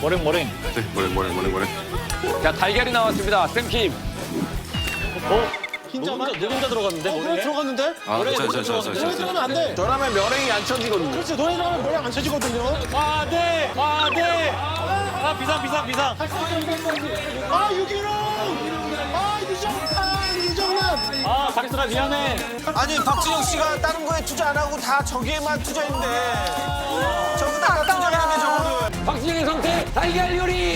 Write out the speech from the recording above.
머랭. 네, 뭐래. 자, 달걀이 나왔습니다. 쌤킴. 흰자만? 노른자 들어갔는데? 노래 들어갔는데? 아, 노래 들어가면 안 돼. 저라면 면행이 안 쳐지거든요. 그렇지, 노래 들어가면 머리 안 쳐지거든요. 네. 아, 비상. 아, 유기룡! 아, 유정남! 아, 박수라 미안해. 아니 박진영 씨가 다른 거에 투자 안 하고 다 저기에만 투자했는데 저기다가 투자하는 게 저거를 박진영의 선택, 달걀 요리!